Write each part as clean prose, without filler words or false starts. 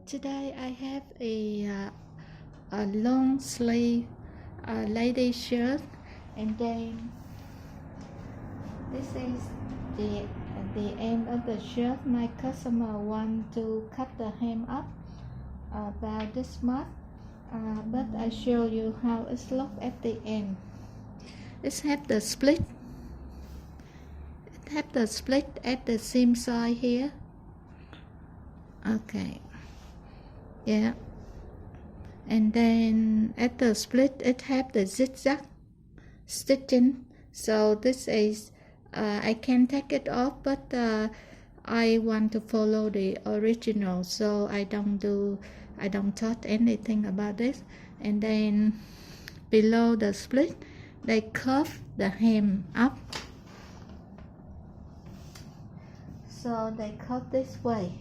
Today I have a long sleeve lady shirt, and then this is the end of the shirt. My customer want to cut the hem up about this much, but I show you how it's look at the end. It have the split. It have the split at the seam side here. Okay. Yeah, and then at the split it have the zigzag stitching, so this is I can take it off, but I want to follow the original, so I don't touch anything about this. And then below the split they curve the hem up, so they curve this way.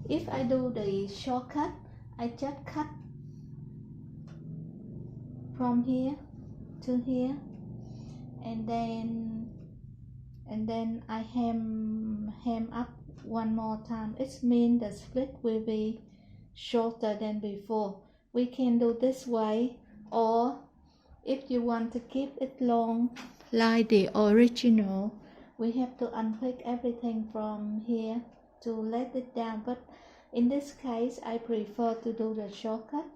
If I do the shortcut, I just cut from here to here, and then I hem up one more time. It means the split will be shorter than before. We can do this way, or if you want to keep it long like the original, we have to unpick everything from here to let it down, but in this case I prefer to do the shortcut.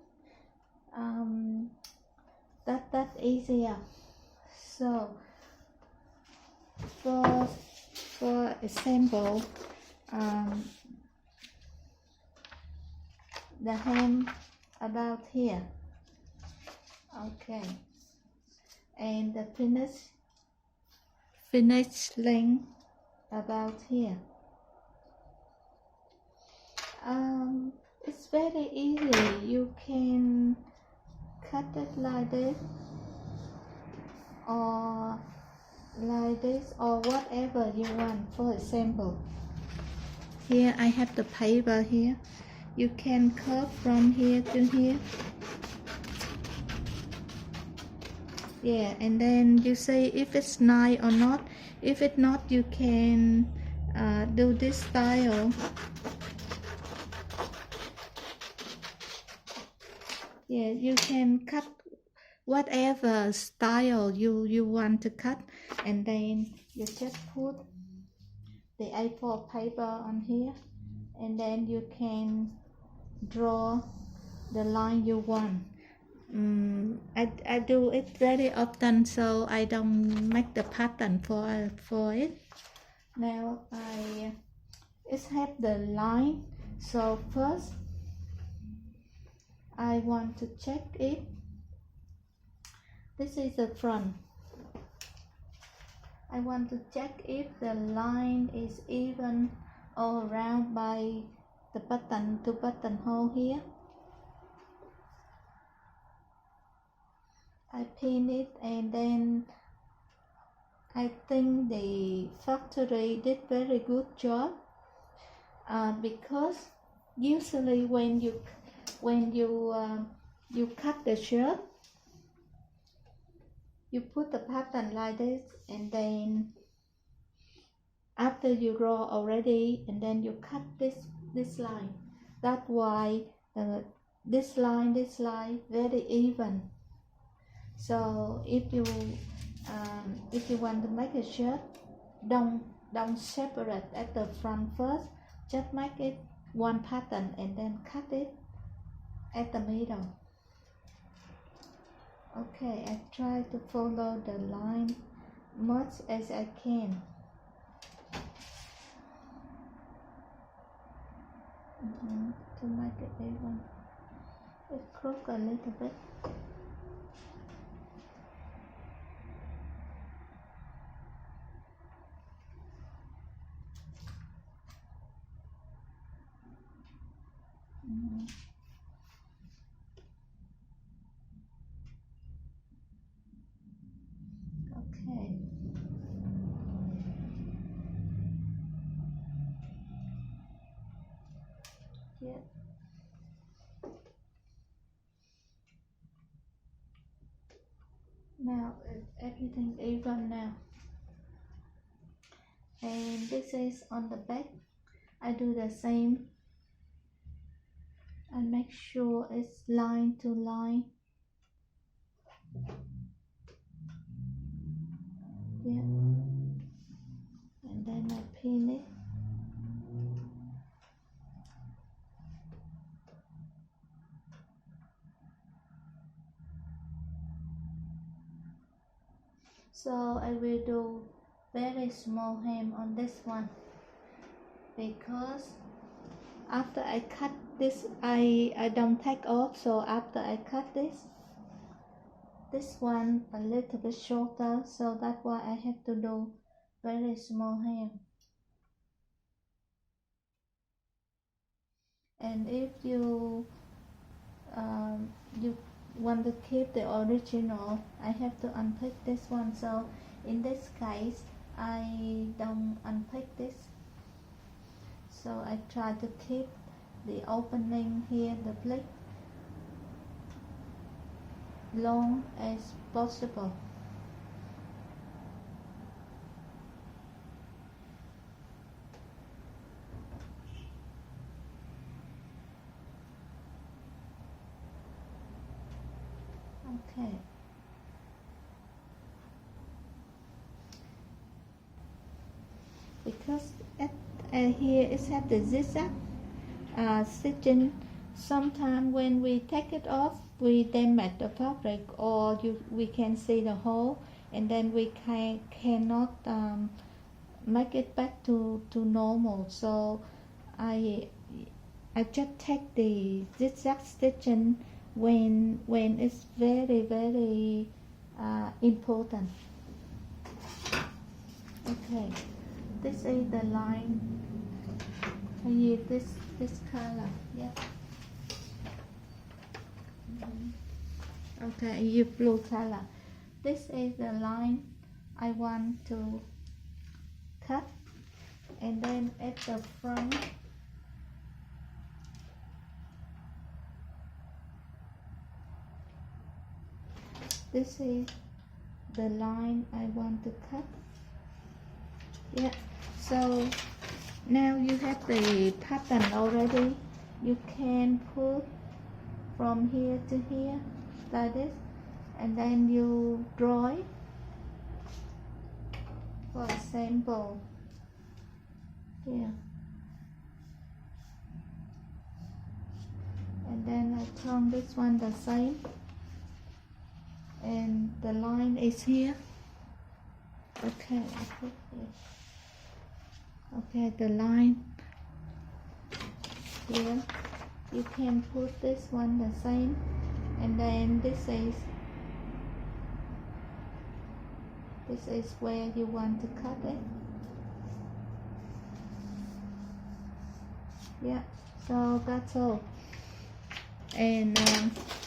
That's easier. So for example, the hem about here, okay, and the finish length about here. It's very easy. You can cut it like this, or like this, or whatever you want. For example, here I have the paper here. You can curve from here to here. Yeah, and then you say if it's nice or not. If it's not, you can do this style. Yeah, you can cut whatever style you want to cut, and then you just put the A4 paper on here, and then you can draw the line you want. I do it very often, so I don't make the pattern for it. Now it have the line, so first I want to check it. This is the front. I want to check if the line is even all around by the buttonhole here. I pin it, and then I think the factory did very good job, because usually when you cut the shirt, you put the pattern like this, and then after you draw already, and then you cut this line. That's why this line very even. So if you want to make a shirt, don't separate at the front first. Just make it one pattern and then cut it at the middle. Okay, I try to follow the line much as I can. To make it even. It crook a little bit. Okay. Yeah. Now everything even now. And this is on the back. I do the same and make sure it's line to line. Yeah, and then I pin it. So I will do very small hem on this one, because after I cut this, I don't take off. So after I cut this one a little bit shorter, so that's why I have to do very small hem. And if you you want to keep the original, I have to unpick this one. So in this case, I don't unpick this. So I try to keep the opening here, the pleat, long as possible. Okay. Because here it has the zigzag stitching. Sometimes when we take it off, we damage the fabric, or we can see the hole, and then we cannot make it back to normal. So I just take the zigzag stitching when it's very important. Okay, this is the line. I use this color. Yeah. Okay, I use blue color. This is the line I want to cut, and then at the front, this is the line I want to cut. Yeah, so now you have the pattern already. You can put from here to here like this, and then you draw it. For example, here, and then I turn this one the same, and the line is here. Okay, okay, the line here, you can put this one the same, and then this is where you want to cut it. Yeah, so that's all. And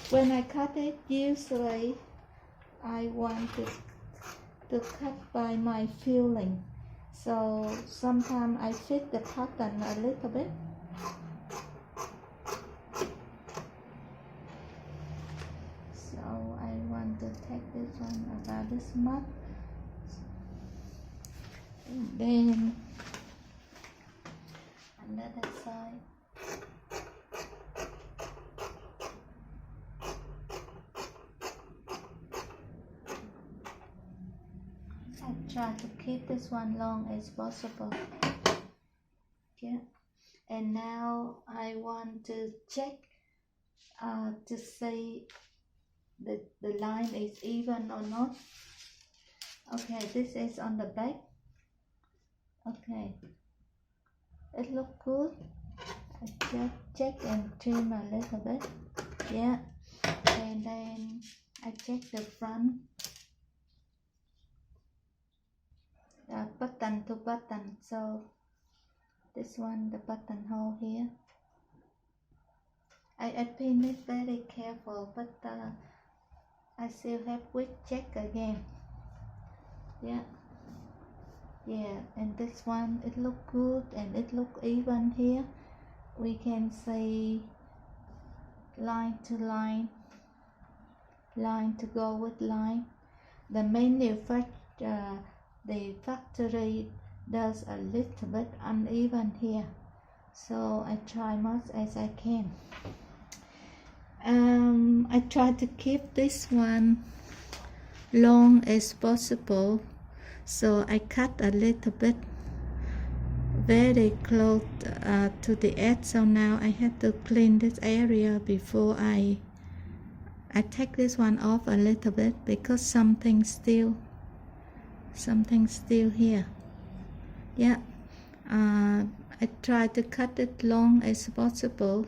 when I cut it, usually I want to cut by my feeling. So sometimes I fit the pattern a little bit. So I want to take this one about this much. And then another side. I try to keep this one long as possible. Yeah. And now I want to check to see the line is even or not. Okay, this is on the back. Okay, it looks good. I just check and trim a little bit. Yeah, and then I check the front, button to button. So this one, the buttonhole here, I pin it very careful, but I still have quick check again. Yeah. Yeah, and this one, it look good and it look even here. We can say line to line, line to go with line. The manufacturer, the factory does a little bit uneven here, so I try much as I can. I try to keep this one long as possible, so I cut a little bit very close to the edge. So now I have to clean this area before I take this one off a little bit, because something's still here. Yeah, I try to cut it long as possible,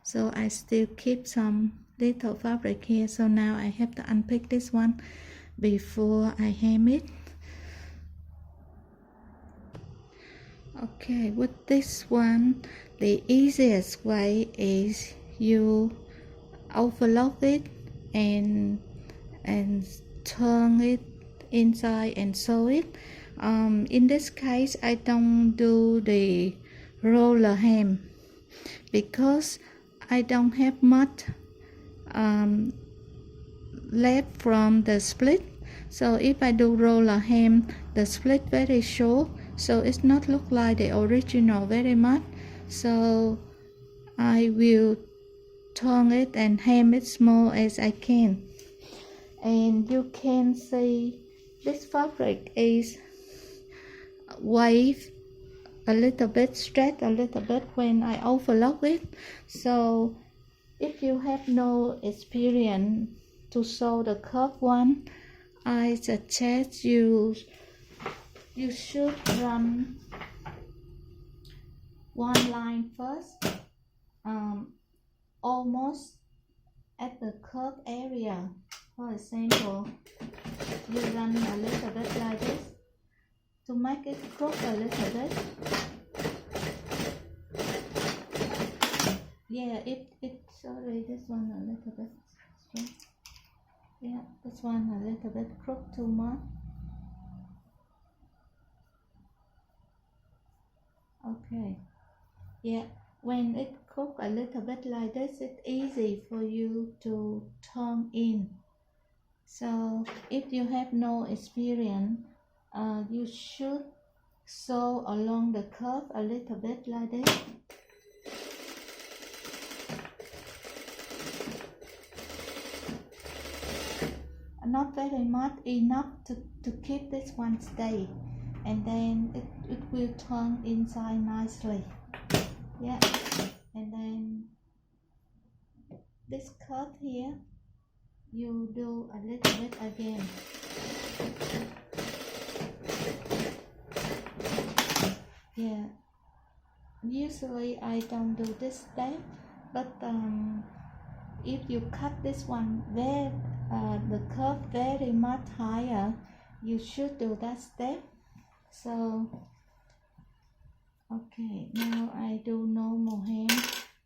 so I still keep some little fabric here. So now I have to unpick this one before I hem it. Okay, with this one, the easiest way is you overlock it and turn it inside and sew it. In this case, I don't do the roller hem because I don't have much left from the split. So if I do roller hem, the split very short, so it's not look like the original very much. So I will turn it and hem it small as I can. And you can see this fabric is wave a little bit, stretch a little bit when I overlock it. So if you have no experience to sew the curved one, I suggest you should run one line first, almost at the curved area. For example, you run a little bit like this to make it crook a little bit. Yeah, sorry, this one a little bit straight. Yeah, this one a little bit crook too much. Okay. Yeah, when it cook a little bit like this, it's easy for you to turn in. So if you have no experience, you should sew along the curve a little bit like this. Not very much, enough to keep this one stay, and then it will turn inside nicely. Yeah, and then this curve here, you do a little bit again. Yeah, usually I don't do this step, but if you cut this one the curve very much higher, you should do that step. So okay, now I do normal hem.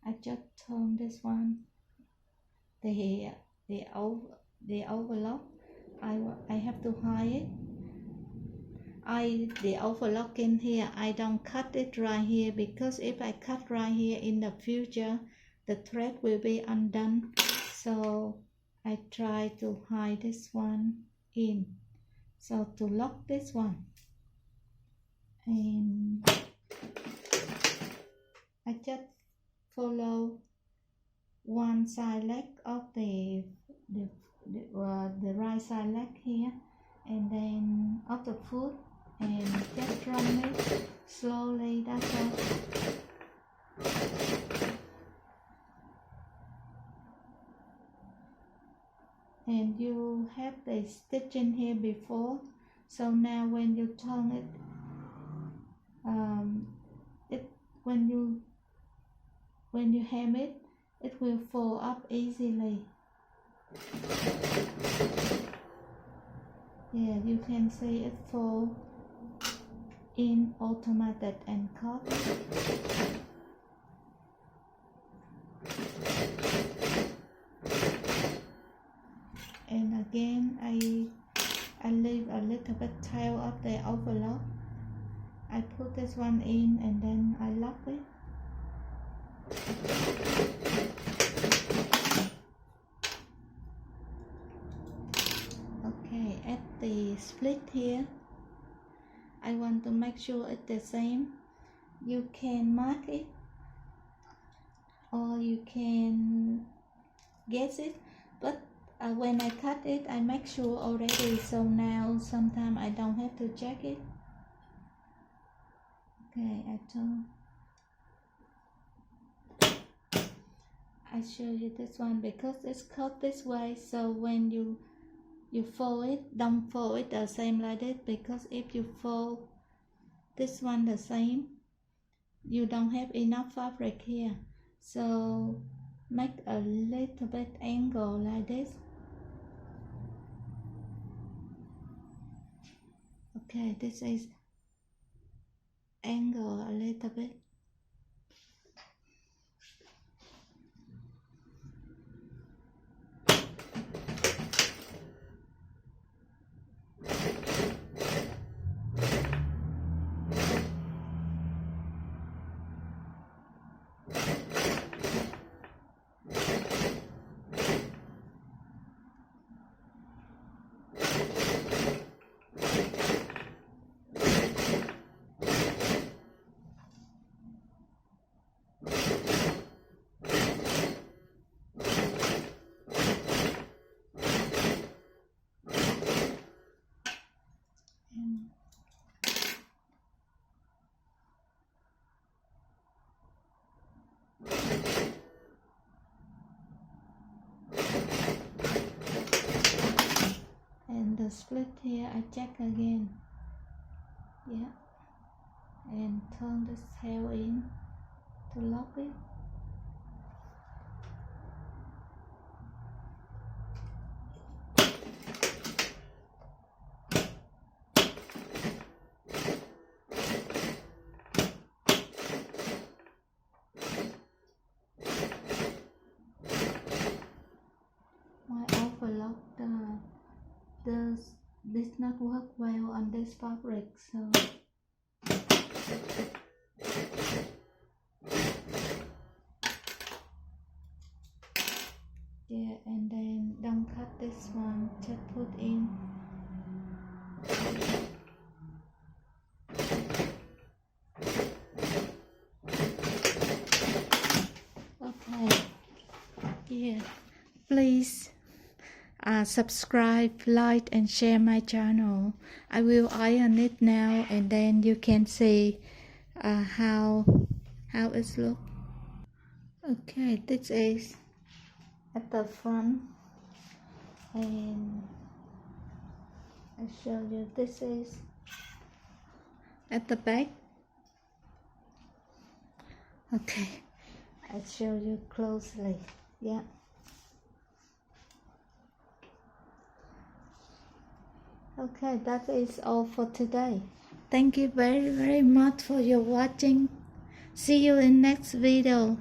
I just turn this one, the overlock. I have to hide it. The overlock in here, I don't cut it right here, because if I cut right here in the future, the thread will be undone. So I try to hide this one in, so to lock this one, and I just follow one side leg of the right side leg here, and then of the foot, and just run it slowly. That's all. And you have the stitching here before, so now when you turn it, when you hem it, it will fall up easily. Yeah, you can see it fall in automatic and cut. And again, I leave a little bit tail of the overlock. I put this one in and then I lock it. Okay, at the split here, I want to make sure it's the same. You can mark it, or you can guess it, but when I cut it I make sure already, so now sometimes I don't have to check it. Okay, I show you this one because it's cut this way, so when you fold it, don't fold it the same like this, because if you fold this one the same, you don't have enough fabric here, so make a little bit angle like this. Okay, this is angle a little bit. And the split here I check again, yeah, and turn this tail in to lock it. Why overlock this not work well on this fabric, so yeah, and then don't cut this one, just put in. Okay, yeah, please subscribe, like and share my channel. I will iron it now, and then you can see how it looks. Okay, this is at the front, and I show you this is at the back. Okay, I show you closely, yeah. Okay, that is all for today. Thank you very much for your watching. See you in next video.